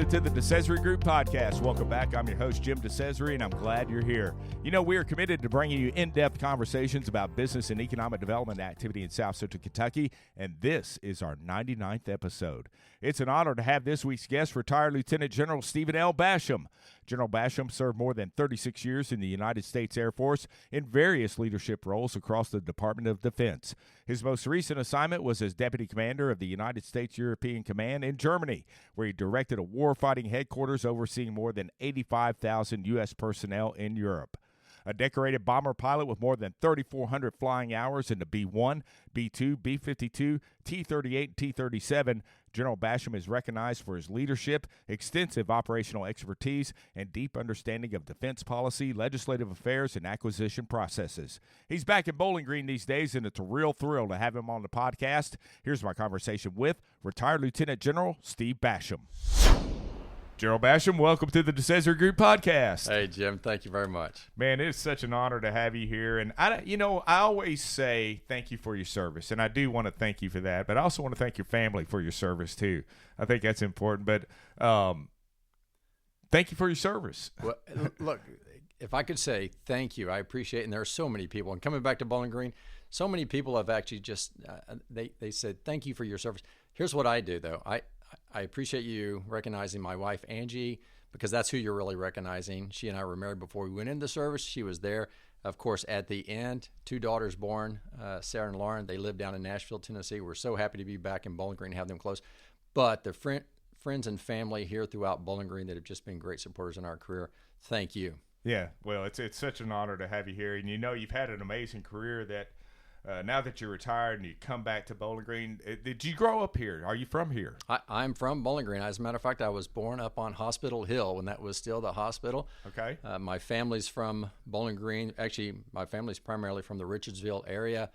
listening to the DeCesare Group Podcast. Welcome back. I'm your host, Jim DeCesare, and I'm glad you're here. You know, we are committed to bringing you in-depth conversations about business and economic development activity in South Central Kentucky, and this is our 99th episode. It's an honor to have this week's guest, retired Lieutenant General Stephen L. Basham. General Basham served more than 36 years in the United States Air Force in various leadership roles across the Department of Defense. His most recent assignment was as Deputy Commander of the United States European Command in Germany, where he directed a warfighting headquarters overseeing more than 85,000 U.S. personnel in Europe. A decorated bomber pilot with more than 3,400 flying hours in the B-1, B-2, B-52, T-38, and T-37, General Basham is recognized for his leadership, extensive operational expertise, and deep understanding of defense policy, legislative affairs, and acquisition processes. He's back in Bowling Green these days, and it's a real thrill to have him on the podcast. Here's my conversation with retired Lieutenant General Steve Basham. General Basham, welcome to the DeCesare Group Podcast. Hey, Jim. Thank you very much. Man, it's such an honor to have you here. And, I always say thank you for your service, and I do want to thank you for that. But I also want to thank your family for your service, too. I think that's important. But thank you for your service. Well, look, if I could say thank you, I appreciate it. And there are so many people. And coming back to Bowling Green, so many people have actually just they said thank you for your service. Here's what I do, though. I appreciate you recognizing my wife, Angie, because that's who you're really recognizing. She and I were married before we went into service. She was there, of course, at the end. 2 daughters born, Sarah and Lauren. They live down in Nashville, Tennessee. We're so happy to be back in Bowling Green and have them close. But the friends and family here throughout Bowling Green that have just been great supporters in our career, thank you. Yeah, well, it's such an honor to have you here. And, you've had an amazing career that now that you're retired and you come back to Bowling Green, did you grow up here? Are you from here? I'm from Bowling Green. As a matter of fact, I was born up on Hospital Hill when that was still the hospital. Okay. My family's from Bowling Green. Actually, my family's primarily from the Richardsville area.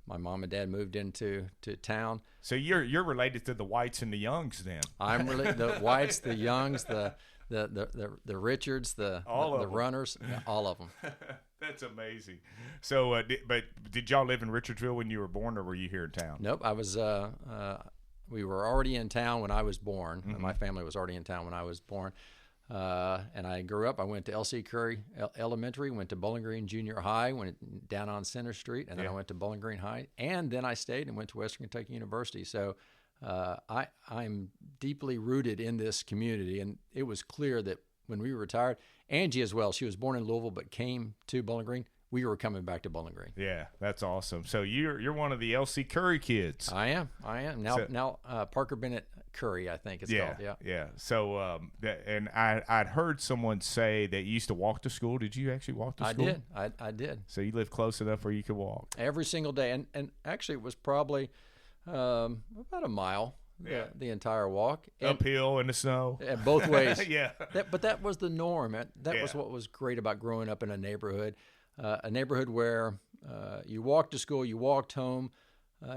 My mom and dad moved into town. So you're related to the Whites and the Youngs then? I'm related to the Whites, the Youngs, the Richards, the Runners, all of them. That's amazing. So, but did y'all live in Richardsville when you were born, or were you here in town? Nope, I was. We were already in town when I was born. Mm-hmm. My family was already in town when I was born, and I grew up. I went to L.C. Curry Elementary, went to Bowling Green Junior High, went down on Center Street, and then I went to Bowling Green High, and then I stayed and went to Western Kentucky University. So, I'm deeply rooted in this community, and it was clear that when we retired, Angie as well, she was born in Louisville but came to Bowling Green, we were coming back to Bowling Green. Yeah, that's awesome. So you're one of the L.C. Curry kids. I am. Now Parker Bennett Curry, I think it's called. Yeah. So and I'd heard someone say that you used to walk to school. Did you actually walk to school? I did. So you lived close enough where you could walk? Every single day. And actually it was probably about a mile. The entire walk. Uphill in the snow. Both ways. Yeah. But that was the norm. That was what was great about growing up in a neighborhood where you walked to school, you walked home,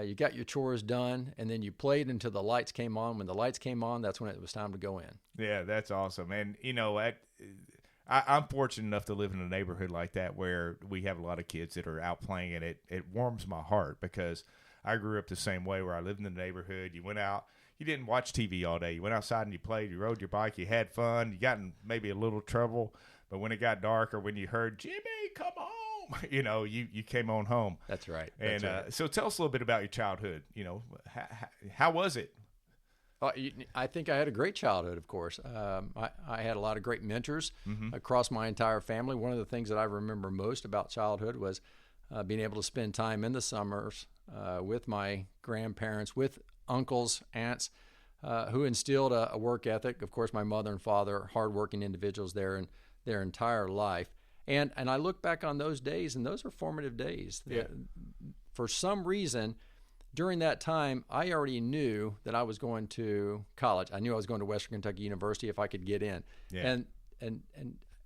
you got your chores done, and then you played until the lights came on. When the lights came on, that's when it was time to go in. Yeah, that's awesome. And, I'm fortunate enough to live in a neighborhood like that where we have a lot of kids that are out playing, and it warms my heart because I grew up the same way where I lived in the neighborhood. You went out, you didn't watch TV all day. You went outside and you played, you rode your bike, you had fun, you got in maybe a little trouble. But when it got dark or when you heard, Jimmy, come home, you came on home. That's right. And so tell us a little bit about your childhood. How was it? I think I had a great childhood, of course. I had a lot of great mentors across my entire family. One of the things that I remember most about childhood was being able to spend time in the summers with my grandparents, with uncles, aunts, who instilled a work ethic. Of course, my mother and father, hardworking individuals there in their entire life. And I look back on those days, and those are formative days. Yeah. For some reason, during that time, I already knew that I was going to college. I knew I was going to Western Kentucky University if I could get in. Yeah. And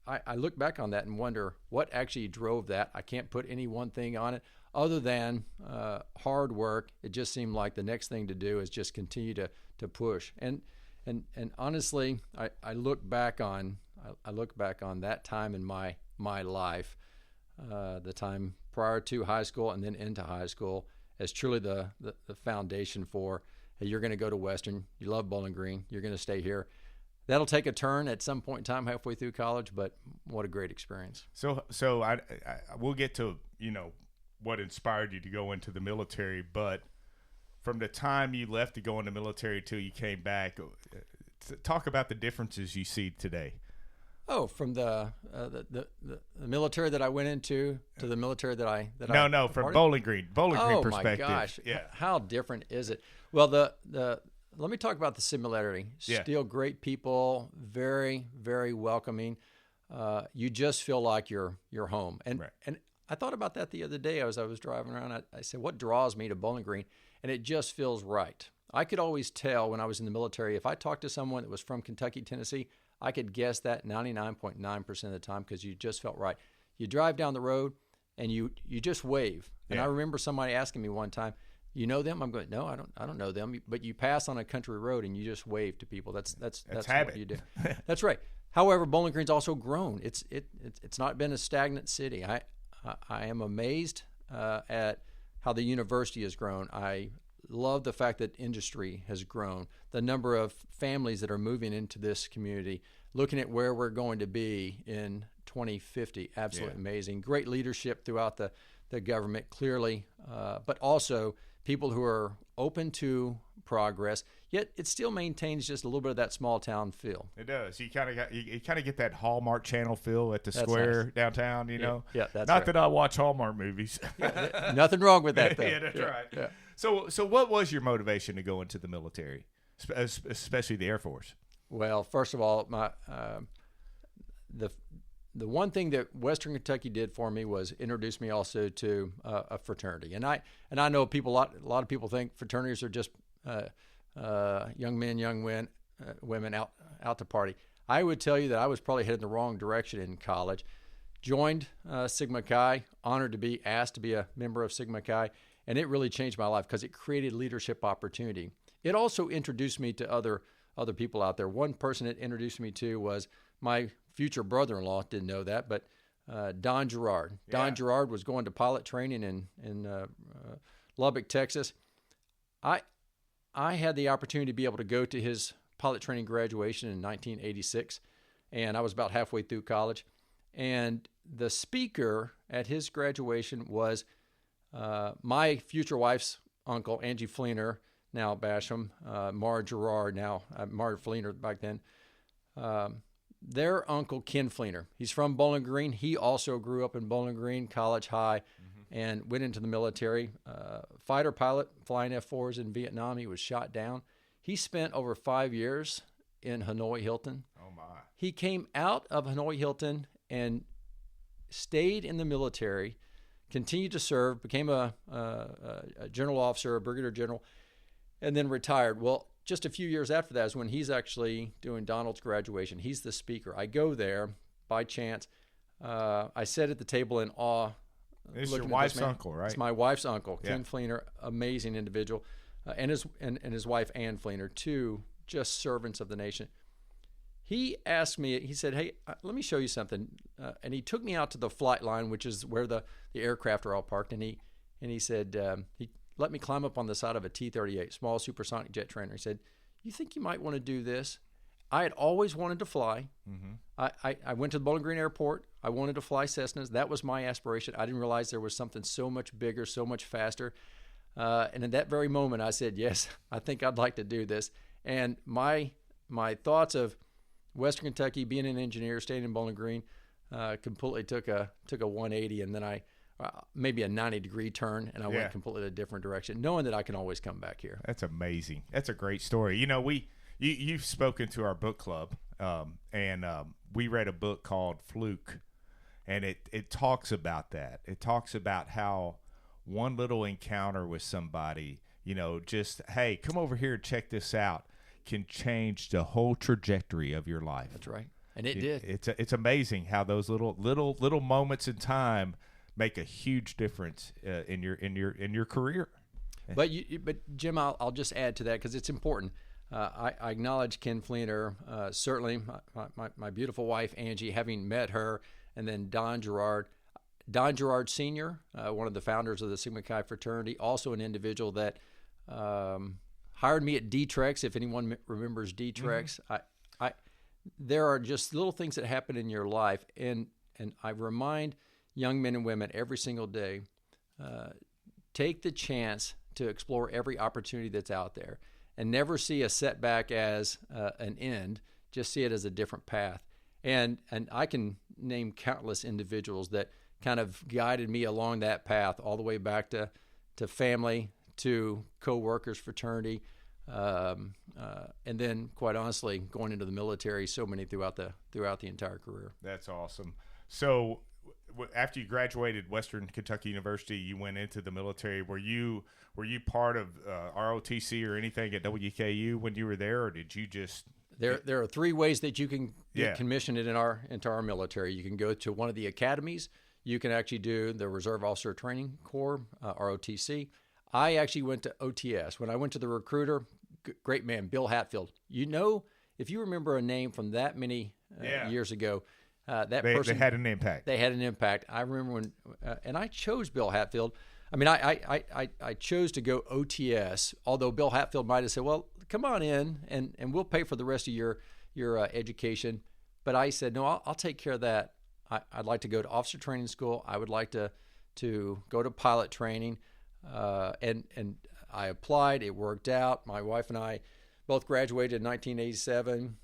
I look back on that and wonder what actually drove that. I can't put any one thing on it other than hard work. It just seemed like the next thing to do is just continue to push. And honestly, I look back on that time in my life, the time prior to high school and then into high school, as truly the foundation for, hey, you're going to go to Western, you love Bowling Green, you're going to stay here. that'll take a turn at some point in time halfway through college, but what a great experience. So I we'll get to, what inspired you to go into the military, but from the time you left to go in the military till you came back, talk about the differences you see today. Oh, from the military that I went into to the military from Bowling Green perspective. Oh my gosh, how different is it? Well, let me talk about the similarity. Yeah. Still great people, very, very welcoming. You just feel like you're home. And I thought about that the other day as I was driving around. I said, what draws me to Bowling Green? And it just feels right. I could always tell when I was in the military, if I talked to someone that was from Kentucky, Tennessee, I could guess that 99.9% of the time because you just felt right. You drive down the road and you just wave. And I remember somebody asking me one time, you know them? I'm going, no, I don't know them. But you pass on a country road and you just wave to people. That's what you do. That's right. However, Bowling Green's also grown. It's not been a stagnant city. I am amazed at how the university has grown. I love the fact that industry has grown. The number of families that are moving into this community, looking at where we're going to be in 2050, absolutely amazing. Great leadership throughout the government, clearly, but also people who are open to progress, yet it still maintains just a little bit of that small town feel. It does. You kind of get that Hallmark Channel feel at the square downtown, Yeah, that's Not right. that I watch Hallmark movies. Nothing wrong with that, though. Yeah, that's right. Yeah. So what was your motivation to go into the military, especially the Air Force? Well, first of all, the one thing that Western Kentucky did for me was introduce me also to a fraternity, and I know a lot of people think fraternities are just young men, young women out to party. I would tell you that I was probably headed in the wrong direction in college. Joined Sigma Chi, honored to be asked to be a member of Sigma Chi, and it really changed my life because it created leadership opportunity. It also introduced me to other people out there. One person it introduced me to was my future brother-in-law. Didn't know that, but Don Gerard. Yeah. Don Gerard was going to pilot training in Lubbock, Texas. I had the opportunity to be able to go to his pilot training graduation in 1986, and I was about halfway through college. And the speaker at his graduation was my future wife's uncle, Angie Fleener, now Basham, Mara Gerard, now Mara Fleener back then. Their uncle, Ken Fleener. He's from Bowling Green. He also grew up in Bowling Green, College High, and went into the military. Fighter pilot, flying F-4s in Vietnam. He was shot down. He spent over 5 years in Hanoi Hilton. Oh, my. He came out of Hanoi Hilton and stayed in the military, continued to serve, became a general officer, a brigadier general, and then retired. Well, just a few years after that is when he's actually doing Donald's graduation. He's the speaker. I go there by chance. I sit at the table in awe. This is your wife's uncle, right? It's my wife's uncle, Yeah. Ken Fleener, amazing individual, and his wife, Ann Fleener, two just servants of the nation. He asked me, he said, hey, let me show you something. And he took me out to the flight line, which is where the aircraft are all parked. And he said, he let me climb up on the side of a T-38, small supersonic jet trainer. He said, you think you might want to do this? I had always wanted to fly. I went to the Bowling Green Airport. I wanted to fly Cessnas. That was my aspiration. I didn't realize there was something so much bigger, so much faster. And in that very moment, I said, yes, I think I'd like to do this. And my thoughts of Western Kentucky, being an engineer, staying in Bowling Green, completely took a 180, and then I maybe a 90-degree turn, and I went completely a different direction, knowing that I can always come back here. That's amazing. That's a great story. You've spoken to our book club, and we read a book called Fluke, and it talks about that. It talks about how one little encounter with somebody, just, hey, come over here and check this out, can change the whole trajectory of your life. That's right, and it did. It's amazing how those little moments in time make a huge difference in your career. But Jim, I'll just add to that because it's important. I acknowledge Ken Fleener, certainly my beautiful wife Angie, having met her, and then Don Gerard. Don Gerard Sr., one of the founders of the Sigma Chi fraternity, also an individual that hired me at D-Trex. If anyone remembers D-Trex, there are just little things that happen in your life, and I remind young men and women every single day, take the chance to explore every opportunity that's out there, and never see a setback as an end. Just see it as a different path. And I can name countless individuals that kind of guided me along that path, all the way back to family, to co-workers, fraternity, and then, quite honestly, going into the military, so many throughout the entire career. That's awesome. So after you graduated Western Kentucky University, you went into the military. Were you part of ROTC or anything at WKU when you were there, or did you just... There are three ways that you can get commissioned into our military. You can go to one of the academies. You can actually do the Reserve Officer Training Corps, ROTC. I actually went to OTS. When I went to the recruiter, great man, Bill Hatfield. If you remember a name from that many years ago, person, they had an impact. They had an impact. I remember when, and I chose Bill Hatfield. I mean, I chose to go OTS, although Bill Hatfield might have said, well, come on in and we'll pay for the rest of your education. But I said, no, I'll take care of that. I'd like to go to officer training school. I would like to go to pilot training. And I applied. It worked out. My wife and I both graduated in 1987.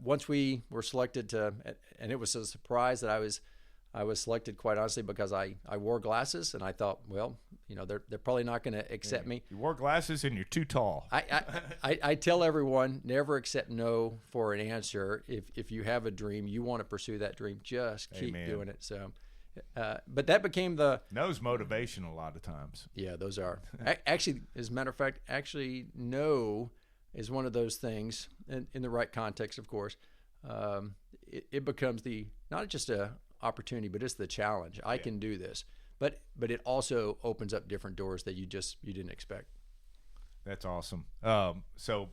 Once we were selected and it was a surprise that I was selected, quite honestly, because I wore glasses, and I thought, well, they're probably not going to accept me. You wore glasses and you're too tall. I tell everyone, never accept no for an answer. If you have a dream, you want to pursue that dream, just keep doing it. So, but that became no's motivation a lot of times. Yeah, those are. Actually, as a matter of fact, no is one of those things, in the right context, of course. It becomes not just a opportunity, but it's the challenge. I can do this, but it also opens up different doors that you didn't expect. That's awesome. So,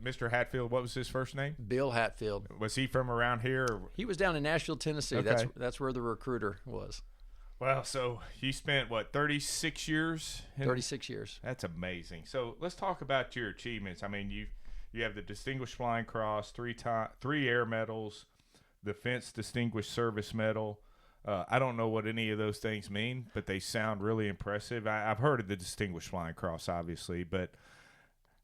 Mr. Hatfield, what was his first name? Bill Hatfield. Was he from around here? Or? He was down in Nashville, Tennessee. Okay. That's where the recruiter was. Well, so you spent 36 years? 36 years. That's amazing. So let's talk about your achievements. I mean, you have the Distinguished Flying Cross, 3 air medals, Defense Distinguished Service Medal. I don't know what any of those things mean, but they sound really impressive. I've heard of the Distinguished Flying Cross, obviously, but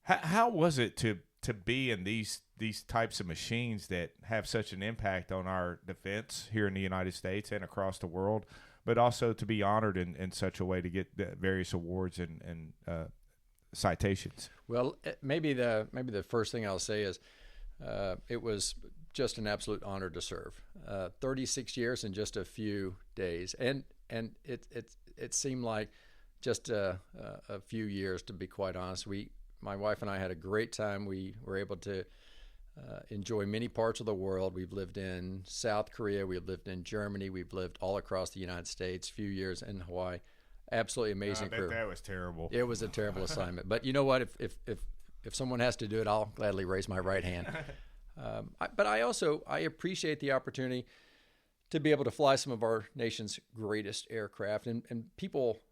how was it to be in these types of machines that have such an impact on our defense here in the United States and across the world, but also to be honored in such a way to get the various awards and citations? Well, maybe the first thing I'll say is it was just an absolute honor to serve. 36 years in just a few days, and it seemed like just a few years, to be quite honest. My wife and I had a great time. We were able to enjoy many parts of the world. We've lived in South Korea. We've lived in Germany. We've lived all across the United States. Few years in Hawaii. Absolutely amazing. I bet that was terrible. It was a terrible assignment. But you know what? If someone has to do it, I'll gladly raise my right hand. But I appreciate the opportunity to be able to fly some of our nation's greatest aircraft. And people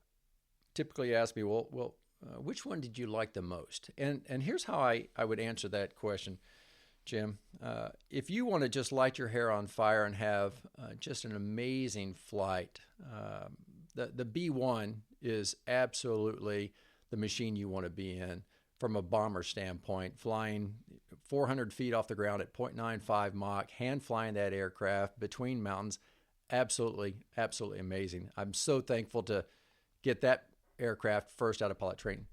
typically ask me, well, which one did you like the most? And here's how I would answer that question, Jim. If you want to just light your hair on fire and have just an amazing flight, the B-1 is absolutely the machine you want to be in from a bomber standpoint, flying 400 feet off the ground at 0.95 Mach, hand flying that aircraft between mountains. Absolutely, absolutely amazing. I'm so thankful to get that aircraft first out of pilot training.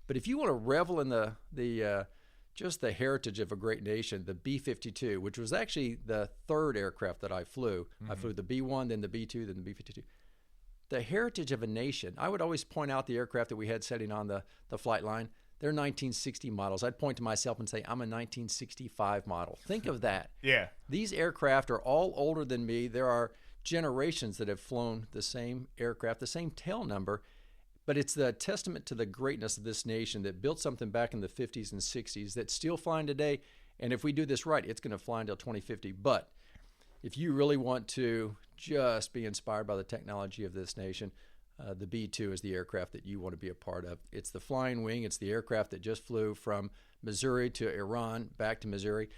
But if you want to revel in the just the heritage of a great nation, the B-52, which was actually the third aircraft that I flew. Mm-hmm. I flew the B-1, then the B-2, then the B-52. The heritage of a nation, I would always point out the aircraft that we had sitting on the flight line. They're 1960 models. I'd point to myself and say, I'm a 1965 model. Think of that. Yeah. These aircraft are all older than me. There are generations that have flown the same aircraft, the same tail number, but it's the testament to the greatness of this nation that built something back in the 50s and 60s that's still flying today. And if we do this right, it's going to fly until 2050. But if you really want to just be inspired by the technology of this nation, the B-2 is the aircraft that you want to be a part of. It's the flying wing. It's the aircraft that just flew from Missouri to Iran, back to Missouri.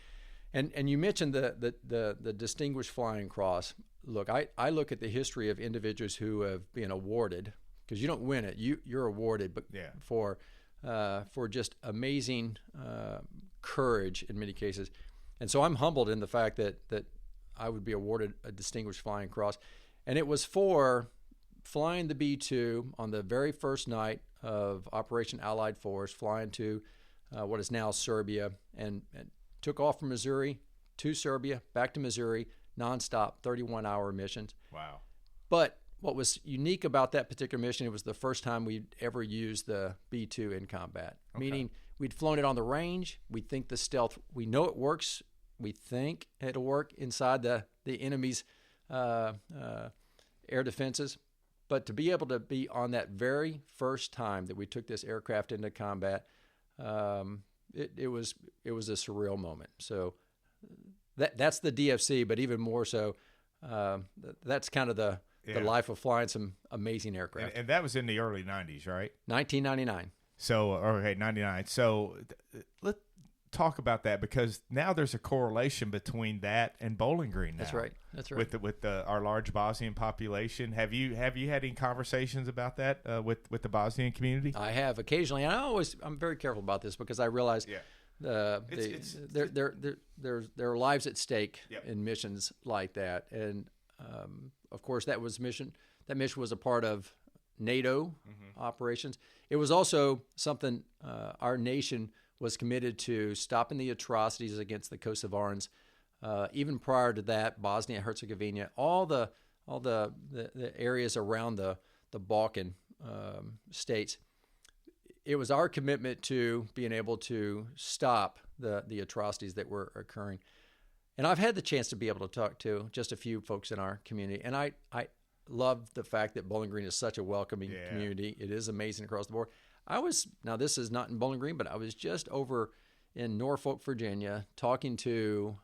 And you mentioned the Distinguished Flying Cross. Look, I look at the history of individuals who have been awarded, because you don't win it, you're awarded, but for just amazing courage in many cases. And so I'm humbled in the fact that I would be awarded a Distinguished Flying Cross. And it was for flying the B-2 on the very first night of Operation Allied Force, flying to what is now Serbia, and took off from Missouri to Serbia, back to Missouri, nonstop, 31-hour missions. Wow. But what was unique about that particular mission, it was the first time we'd ever used the B-2 in combat, meaning we'd flown it on the range. We think the stealth, we know it works. We think it'll work inside the enemy's air defenses. But to be able to be on that very first time that we took this aircraft into combat, it was a surreal moment. So that's the DFC, but even more so, that's kind of the life of flying some amazing aircraft. And that was in the early 90s, right? 1999. So, 99. So let's talk about that, because now there's a correlation between that and Bowling Green now. That's right. With our large Bosnian population. Have you had any conversations about that with the Bosnian community? I have occasionally, and I'm very careful about this, because I realize there are lives at stake in missions like that. And of course, that mission was a part of NATO operations. It was also something our nation was committed to stopping the atrocities against the Kosovars. Even prior to that, Bosnia, Herzegovina, all the areas around the Balkan states. It was our commitment to being able to stop the atrocities that were occurring. And I've had the chance to be able to talk to just a few folks in our community, and I love the fact that Bowling Green is such a welcoming community. It is amazing across the board. Now this is not in Bowling Green, but I was just over in Norfolk, Virginia, talking to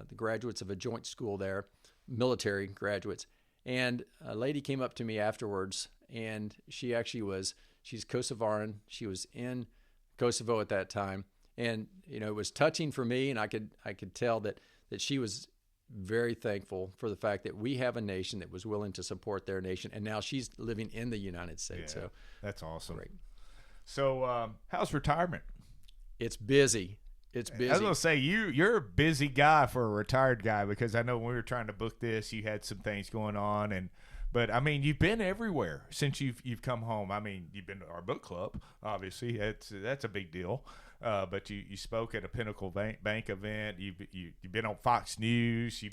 the graduates of a joint school there, military graduates. And a lady came up to me afterwards, and she's Kosovaran. She was in Kosovo at that time. And, it was touching for me, and I could tell that she was very thankful for the fact that we have a nation that was willing to support their nation. And now she's living in the United States. Yeah, so that's awesome. Great. So how's retirement? It's busy. It's busy. I was going to say, you're a busy guy for a retired guy, because I know when we were trying to book this, you had some things going on. But I mean, you've been everywhere since you've come home. I mean, you've been to our book club, obviously. That's a big deal. But you spoke at a Pinnacle Bank event. You've been on Fox News.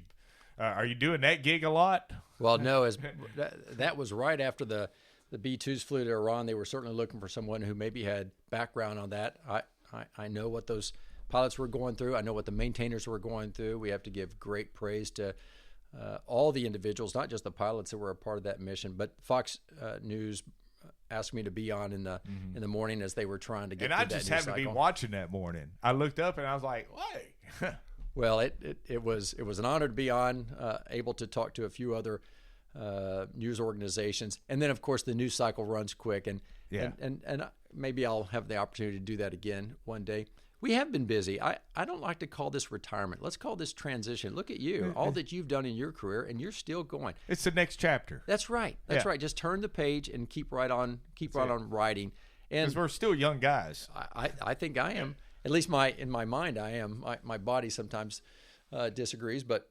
Are you doing that gig a lot? Well, no. That was right after the B-2s flew to Iran. They were certainly looking for someone who maybe had background on that. I know what those pilots were going through. I know what the maintainers were going through. We have to give great praise to all the individuals, not just the pilots that were a part of that mission. But Fox News asked me to be on in the morning as they were trying to get. And I just happened to be watching that morning. I looked up and I was like, "Wait." Well, it was an honor to be on, able to talk to a few other news organizations, and then of course the news cycle runs quick, and maybe I'll have the opportunity to do that again one day. We have been busy. I don't like to call this retirement. Let's call this transition. Look at you, all that you've done in your career, and you're still going. It's the next chapter. That's right. That's right. Just turn the page and keep right on writing. Because we're still young guys. I think I am. At least in my mind, I am. My body sometimes disagrees, but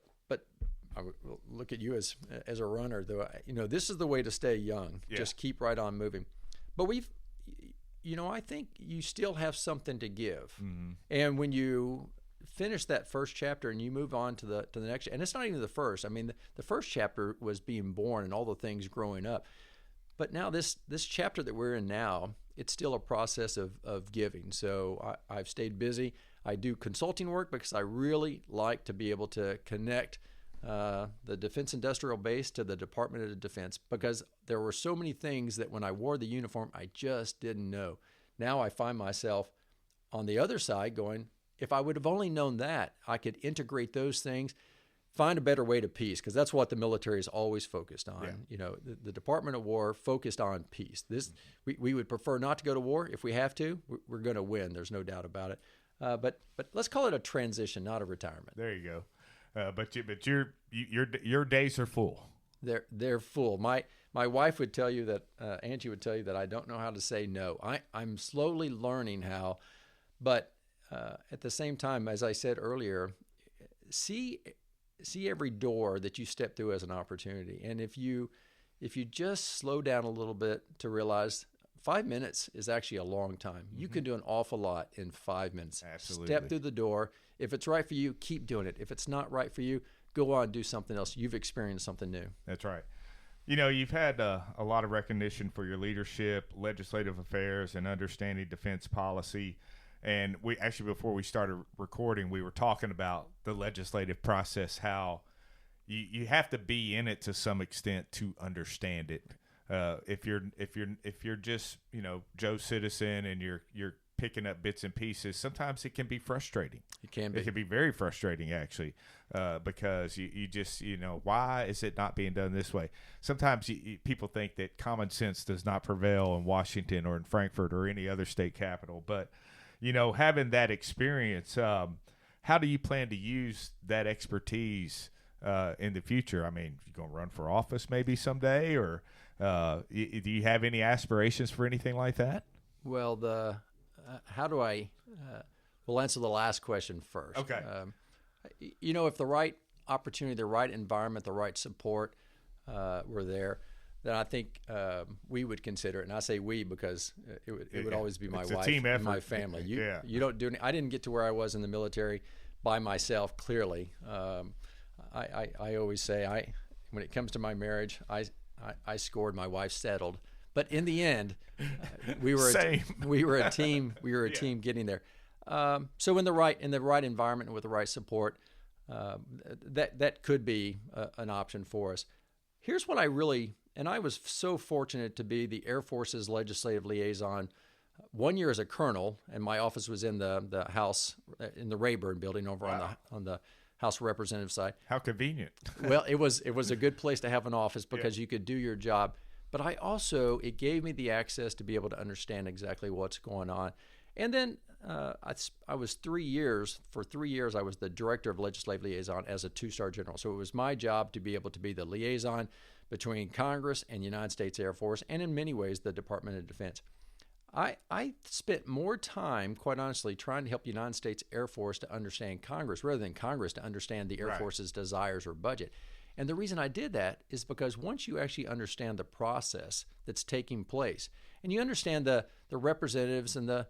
I look at you as a runner. Though this is the way to stay young. Yeah. Just keep right on moving. But I think you still have something to give. Mm-hmm. And when you finish that first chapter and you move on to the next, and it's not even the first. I mean, the first chapter was being born and all the things growing up. But now this chapter that we're in now, it's still a process of giving. So I've stayed busy. I do consulting work because I really like to be able to connect the Defense Industrial Base to the Department of Defense, because there were so many things that when I wore the uniform, I just didn't know. Now I find myself on the other side going, if I would have only known that, I could integrate those things, find a better way to peace, because that's what the military is always focused on. Yeah. The Department of War focused on peace. We would prefer not to go to war. If we have to, we're going to win. There's no doubt about it. But let's call it a transition, not a retirement. There you go. But your days are full. They're full. My wife would tell you that Angie would tell you that I don't know how to say no. I'm slowly learning how, but at the same time, as I said earlier, see every door that you step through as an opportunity. And if you just slow down a little bit to realize 5 minutes is actually a long time. Mm-hmm. You can do an awful lot in 5 minutes. Absolutely. Step through the door. If it's right for you, keep doing it. If it's not right for you, go on and do something else. You've experienced something new. That's right. You've had a lot of recognition for your leadership, legislative affairs, and understanding defense policy. And we actually, before we started recording, we were talking about the legislative process, how you have to be in it to some extent to understand it. If you're just Joe citizen and you're picking up bits and pieces, sometimes it can be frustrating. It can be. It can be very frustrating actually, because you just why is it not being done this way? Sometimes people think that common sense does not prevail in Washington or in Frankfurt or any other state capital, but having that experience, how do you plan to use that expertise in the future? I mean, you going to run for office maybe someday, or do you have any aspirations for anything like that? Well, how do I? We'll answer the last question first. Okay. If the right opportunity, the right environment, the right support were there, then I think we would consider it. And I say we because it would always be my wife and my family. You don't do any. I didn't get to where I was in the military by myself. Clearly, I always say when it comes to my marriage, I scored, my wife settled. But in the end, we were a team. We were a team getting there. So in the right environment and with the right support, that could be an option for us. Here's what and I was so fortunate to be the Air Force's legislative liaison 1 year as a colonel, and my office was in the House, in the Rayburn building over on the House of Representatives side. How convenient. Well, it was a good place to have an office because you could do your job. But it gave me the access to be able to understand exactly what's going on. And then I was 3 years. For 3 years, I was the director of legislative liaison as a 2-star general. So it was my job to be able to be the liaison between Congress and United States Air Force, and in many ways, the Department of Defense. I spent more time, quite honestly, trying to help the United States Air Force to understand Congress rather than Congress to understand the Air Force's desires or budget. And the reason I did that is because once you actually understand the process that's taking place, and you understand the representatives and the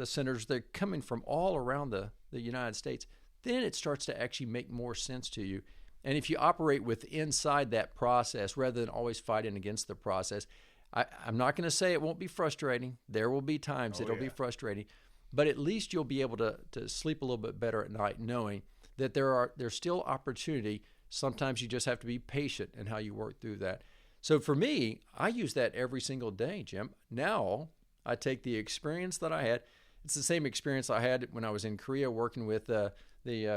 senators, they're coming from all around the United States, then it starts to actually make more sense to you. And if you operate inside that process rather than always fighting against the process, I'm not going to say it won't be frustrating. There will be times it'll be frustrating, but at least you'll be able to sleep a little bit better at night knowing that there's still opportunity. Sometimes you just have to be patient in how you work through that. So for me, I use that every single day, Jim. Now I take the experience that I had. It's the same experience I had when I was in Korea working with the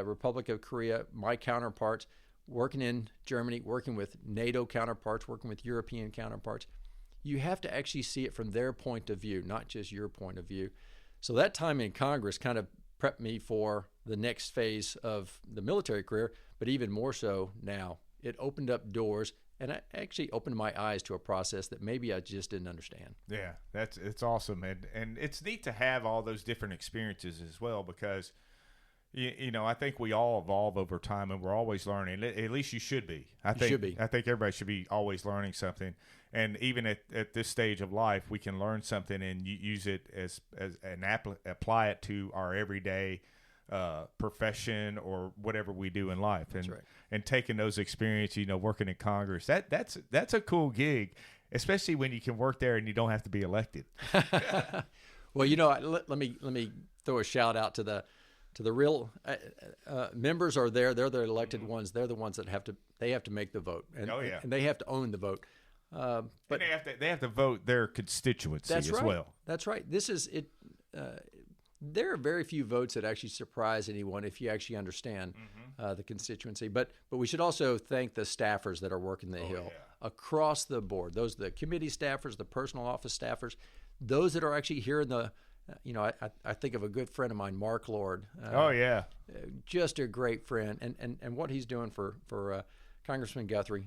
Republic of Korea, my counterparts, working in Germany, working with NATO counterparts, working with European counterparts. You have to actually see it from their point of view, not just your point of view. So that time in Congress kind of prepped me for the next phase of the military career, but even more so now. It opened up doors, and it actually opened my eyes to a process that maybe I just didn't understand. Yeah, it's awesome, and it's neat to have all those different experiences as well, because I think we all evolve over time, and we're always learning. At least you should be. I think everybody should be always learning something. And even at this stage of life, we can learn something and use it apply it to our everyday profession or whatever we do in life. And and taking those experiences, working in Congress, that's a cool gig, especially when you can work there and you don't have to be elected. Well, let me throw a shout out to the real members are there. They're the elected ones. They're the ones that have to make the vote, and they have to own the vote. But they have to vote their constituency as well. That's right. This is it. There are very few votes that actually surprise anyone if you actually understand the constituency. But we should also thank the staffers that are working the Hill across the board. Those the committee staffers, the personal office staffers, those that are actually here in I think of a good friend of mine, Mark Lord. Oh yeah, just a great friend, and what he's doing for Congressman Guthrie,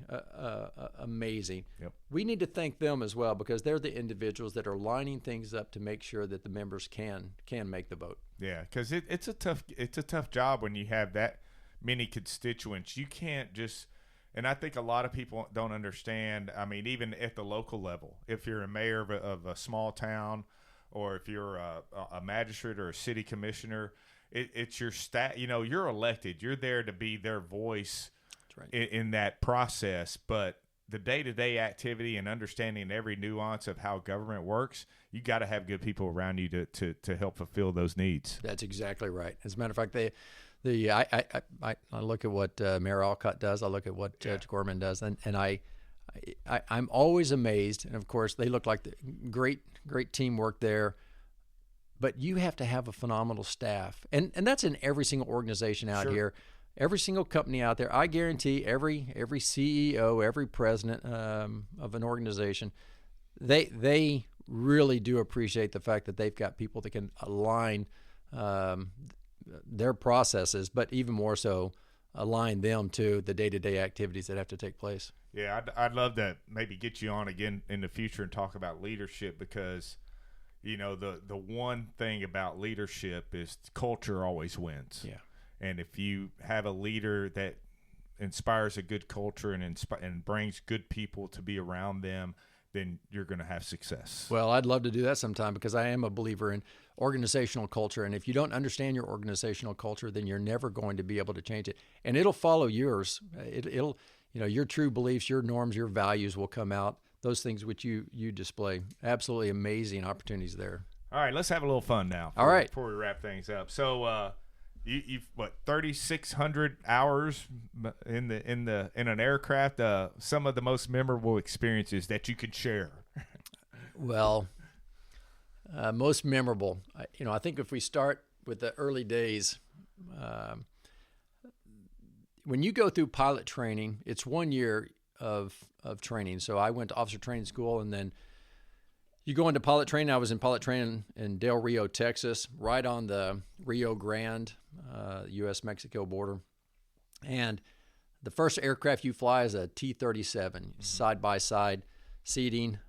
amazing. Yep. We need to thank them as well, because they're the individuals that are lining things up to make sure that the members can make the vote. Yeah, because it's a tough job when you have that many constituents. You can't just, and I think a lot of people don't understand. I mean, even at the local level, if you're a mayor of a small town, or if you're a magistrate or a city commissioner, it's your stat. You're elected. You're there to be their voice. Right. In that process, but the day-to-day activity and understanding every nuance of how government works, you got to have good people around you to help fulfill those needs. That's exactly right. As a matter of fact, I look at what Mayor Alcott does. I look at what Judge Gorman does, and I'm always amazed. And of course, they look like the great teamwork there. But you have to have a phenomenal staff, and that's in every single organization out here. Every single company out there, I guarantee every CEO, every president of an organization, they really do appreciate the fact that they've got people that can align their processes, but even more so, align them to the day-to-day activities that have to take place. Yeah, I'd love to maybe get you on again in the future and talk about leadership, because the one thing about leadership is culture always wins. Yeah. And if you have a leader that inspires a good culture and brings good people to be around them, then you're going to have success. Well, I'd love to do that sometime, because I am a believer in organizational culture. And if you don't understand your organizational culture, then you're never going to be able to change it. And it'll follow yours. It'll your true beliefs, your norms, your values will come out. Those things which you display. Absolutely amazing opportunities there. All right, let's have a little fun now. All right. Before we wrap things up. So, You've 3,600 hours in an aircraft. Some of the most memorable experiences that you could share. Well, most memorable. I think if we start with the early days, when you go through pilot training, it's 1 year of training. So I went to officer training school, and then you go into pilot training. I was in pilot training in Del Rio, Texas, right on the Rio Grande, U.S.-Mexico border. And the first aircraft you fly is a T-37, side-by-side seating.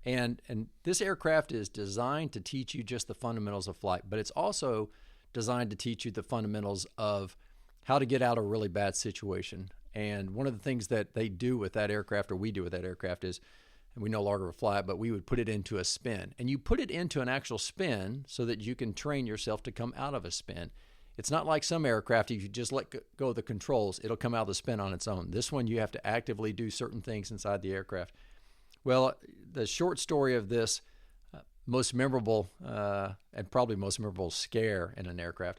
And this aircraft is designed to teach you just the fundamentals of flight, but it's also designed to teach you the fundamentals of how to get out of a really bad situation. And one of the things that they do with that aircraft, or we do with that aircraft, is, and we no longer fly it, but we would put it into a spin. And you put it into an actual spin so that you can train yourself to come out of a spin. It's not like some aircraft, if you just let go of the controls, it'll come out of the spin on its own. This one, you have to actively do certain things inside the aircraft. Well, the short story of this most memorable and probably most memorable scare in an aircraft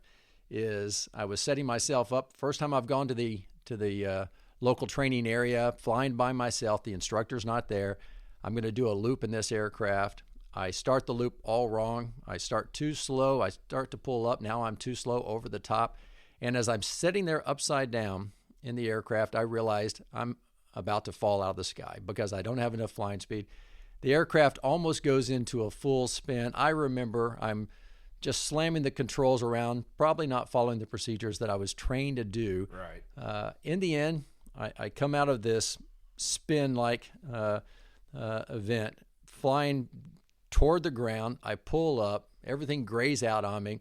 is I was setting myself up. First time I've gone to the local training area, flying by myself. The instructor's not there. I'm going to do a loop in this aircraft. I start the loop all wrong. I start too slow. I start to pull up. Now I'm too slow over the top. And as I'm sitting there upside down in the aircraft, I realized I'm about to fall out of the sky because I don't have enough flying speed. The aircraft almost goes into a full spin. I remember I'm just slamming the controls around, probably not following the procedures that I was trained to do. Right. In the end, I come out of this spin-like event, flying toward the ground. I pull up. Everything grays out on me.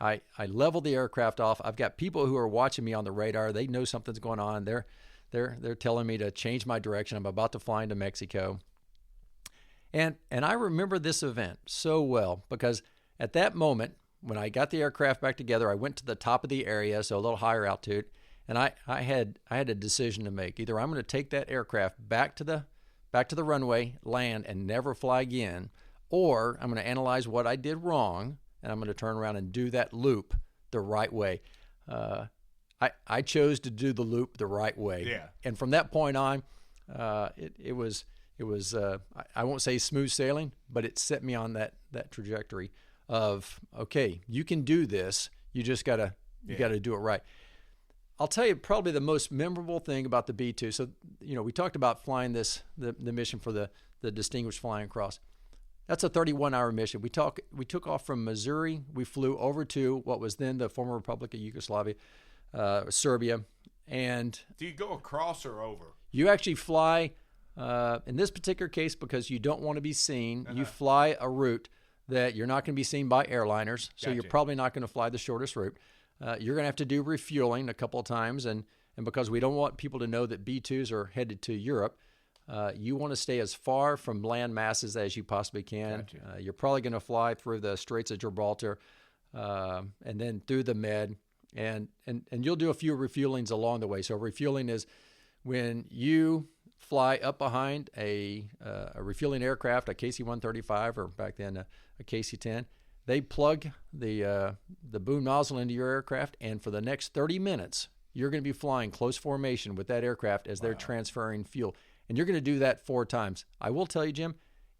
I level the aircraft off. I've got people who are watching me on the radar. They know something's going on. They're telling me to change my direction. I'm about to fly into Mexico. And I remember this event so well because at that moment, when I got the aircraft back together, I went to the top of the area, so a little higher altitude, and I had a decision to make. Either I'm going to take that aircraft back to the runway, land, and never fly again, or I'm going to analyze what I did wrong, and I'm going to turn around and do that loop the right way. I chose to do the loop the right way. Yeah. And from that point on, it was I won't say smooth sailing, but it set me on that trajectory of, okay, you can do this. You just gotta do it right. I'll tell you probably the most memorable thing about the B-2. So, we talked about flying the mission for the Distinguished Flying Cross. That's a 31-hour mission. We took off from Missouri. We flew over to what was then the former Republic of Yugoslavia, Serbia. And do you go across or over? You actually fly, in this particular case, because you don't want to be seen, you fly a route that you're not going to be seen by airliners, so you're probably not going to fly the shortest route. You're going to have to do refueling a couple of times, and because we don't want people to know that B-2s are headed to Europe, you want to stay as far from land masses as you possibly can. You're probably going to fly through the Straits of Gibraltar and then through the Med, and you'll do a few refuelings along the way. So refueling is when you fly up behind a refueling aircraft, a KC-135 or back then a KC-10. They plug the boom nozzle into your aircraft, and for the next 30 minutes, you're going to be flying close formation with that aircraft as they're transferring fuel. And you're going to do that 4 times. I will tell you, Jim,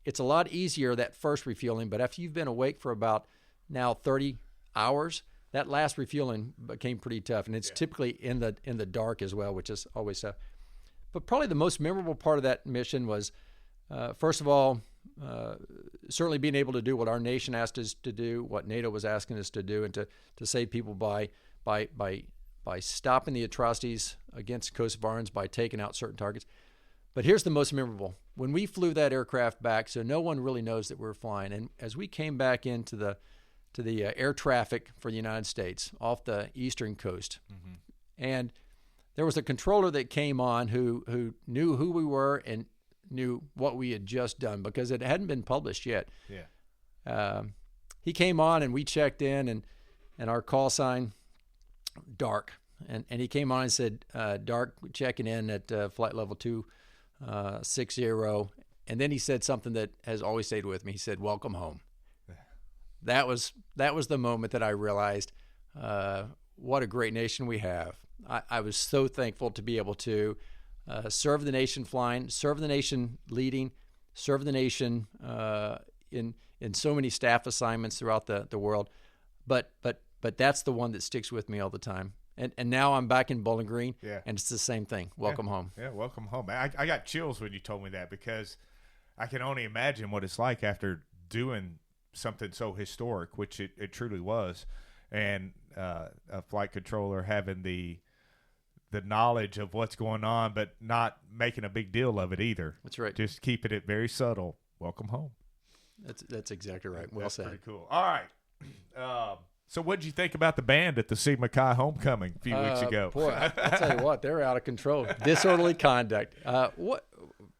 it's a lot easier that first refueling, but after you've been awake for about now 30 hours, that last refueling became pretty tough. And it's typically in the dark as well, which is always tough. But probably the most memorable part of that mission was, first of all, certainly being able to do what our nation asked us to do, what NATO was asking us to do, and to save people by stopping the atrocities against Kosovars, by taking out certain targets. But here's the most memorable. When we flew that aircraft back, so no one really knows that we're flying, and as we came back into the air traffic for the United States off the eastern coast, and there was a controller that came on who knew who we were and knew what we had just done because it hadn't been published yet. He came on and we checked in, and our call sign, Dark. And he came on and said, Dark, checking in at flight level 260. And then he said something that has always stayed with me. He said, welcome home. That was the moment that I realized what a great nation we have. I was so thankful to be able to serve the nation flying, serve the nation leading, serve the nation in so many staff assignments throughout the world. But that's the one that sticks with me all the time. And now I'm back in Bowling Green, and it's the same thing. Welcome home. Yeah, welcome home. I got chills when you told me that because I can only imagine what it's like after doing something so historic, which it truly was, and a flight controller having the knowledge of what's going on, but not making a big deal of it either. That's right. Just keeping it very subtle. Welcome home. That's exactly right. Well said. Pretty cool. All right. So what did you think about the band at the Sigma Chi homecoming a few weeks ago? Boy, I'll tell you what, they're out of control. Disorderly conduct.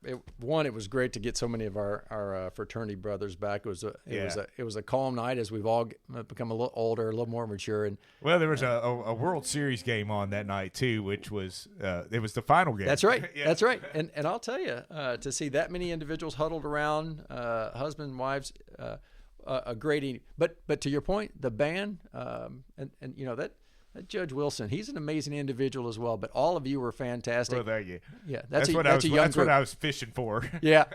It was great to get so many of our fraternity brothers back. It was a calm night as we've all become a little older, a little more mature. And well, there was a World Series game on that night too, which was it was the final game. That's right. That's right. And I'll tell you, to see that many individuals huddled around, husband and wives. A great evening. But to your point, the band, and you know that Judge Wilson, he's an amazing individual as well. But all of you were fantastic. Well, thank you. Yeah, that's what I was fishing for. Yeah.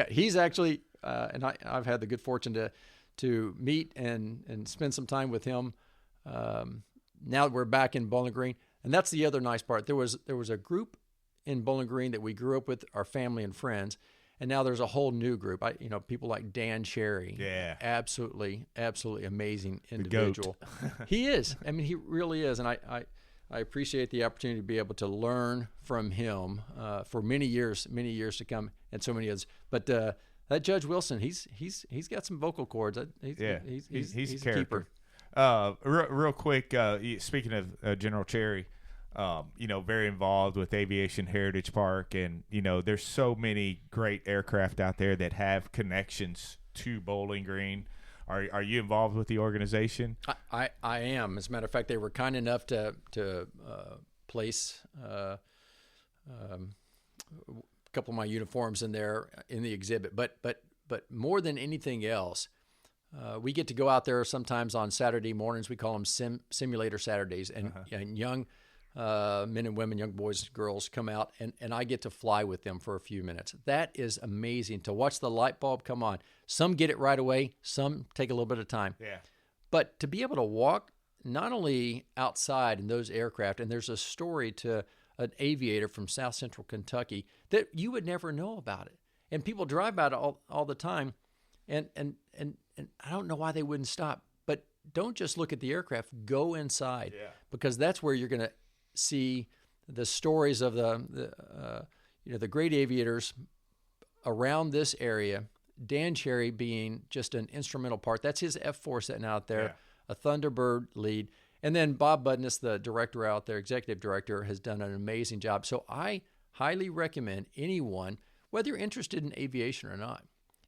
He's actually, and I've had the good fortune to meet and spend some time with him. Now that we're back in Bowling Green, and that's the other nice part. There was a group in Bowling Green that we grew up with, our family and friends. And now there's a whole new group. People like Dan Cherry. Yeah. Absolutely amazing individual. He is. I mean, he really is. And I appreciate the opportunity to be able to learn from him for many years to come, and so many others. But that Judge Wilson, he's got some vocal cords. He's a character. Real quick, speaking of General Cherry, very involved with Aviation Heritage Park, and there's so many great aircraft out there that have connections to Bowling Green. Are you involved with the organization? I am. As a matter of fact, they were kind enough to place a couple of my uniforms in there in the exhibit. But more than anything else, we get to go out there sometimes on Saturday mornings. We call them simulator Saturdays, and young men and women, young boys and girls come out, and I get to fly with them for a few minutes. That is amazing to watch the light bulb come on. Some get it right away. Some take a little bit of time. Yeah. But to be able to walk not only outside in those aircraft, and there's a story to an aviator from South Central Kentucky that you would never know about it. And people drive by it all the time. And I don't know why they wouldn't stop. But don't just look at the aircraft. Go inside, because that's where you're going to see the stories of the great aviators around this area. Dan Cherry being just an instrumental part. That's his F4 sitting out there, a Thunderbird lead. And then Bob Budness, the director out there, executive director, has done an amazing job. So I highly recommend anyone, whether you're interested in aviation or not,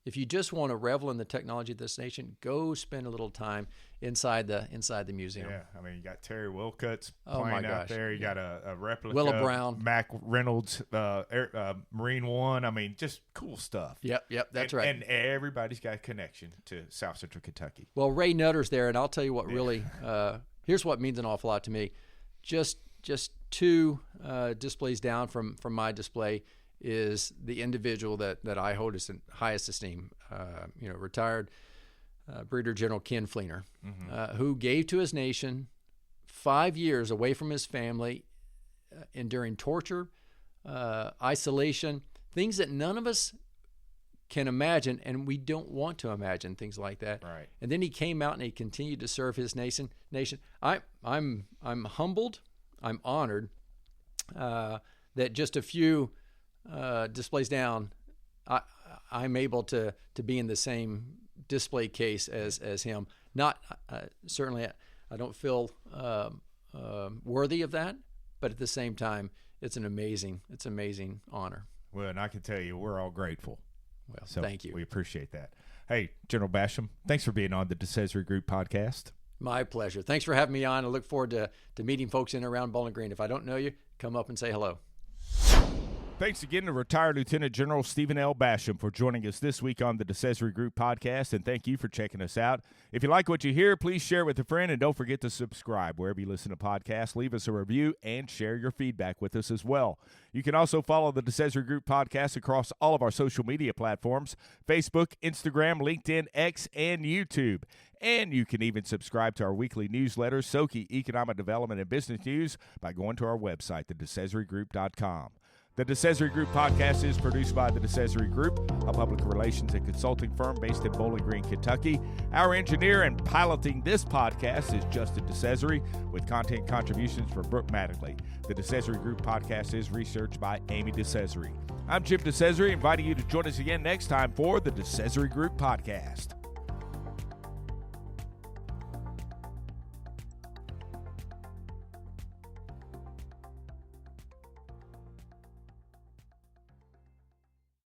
if you just want to revel in the technology of this nation, go spend a little time inside the museum. Yeah, I mean, you got Terry Wilcutt's plane out there. You got a replica. Willa Brown. Mac Reynolds, Marine One. I mean, just cool stuff. Yep, that's right. And everybody's got a connection to South Central Kentucky. Well, Ray Nutter's there, and I'll tell you what really, here's what means an awful lot to me. Just two displays down from my display is the individual that I hold in highest esteem, retired Brigadier General Ken Fleener, who gave to his nation 5 years away from his family, enduring torture, isolation, things that none of us can imagine, and we don't want to imagine things like that. Right. And then he came out and he continued to serve his nation. I'm humbled, I'm honored that just a few displays down, I'm able to be in the same display case as him. Not certainly, I don't feel worthy of that, but at the same time, it's an amazing honor. Well, and I can tell you, we're all grateful. Well, so thank you. We appreciate that. Hey, General Basham, thanks for being on the DeCesare Group Podcast. My pleasure. Thanks for having me on. I look forward to meeting folks in and around Bowling Green. If I don't know you, come up and say hello. Thanks again to retired Lieutenant General Stephen L. Basham for joining us this week on the DeCesare Group Podcast, and thank you for checking us out. If you like what you hear, please share it with a friend, and don't forget to subscribe wherever you listen to podcasts. Leave us a review and share your feedback with us as well. You can also follow the DeCesare Group Podcast across all of our social media platforms: Facebook, Instagram, LinkedIn, X, and YouTube. And you can even subscribe to our weekly newsletter, SoKy Economic Development and Business News, by going to our website, thedecesaregroup.com. The DeCesare Group Podcast is produced by the DeCesare Group, a public relations and consulting firm based in Bowling Green, Kentucky. Our engineer and piloting this podcast is Justin DeCesare, with content contributions from Brooke Mattingly. The DeCesare Group Podcast is researched by Amy DeCesare. I'm Jim DeCesare, inviting you to join us again next time for the DeCesare Group Podcast.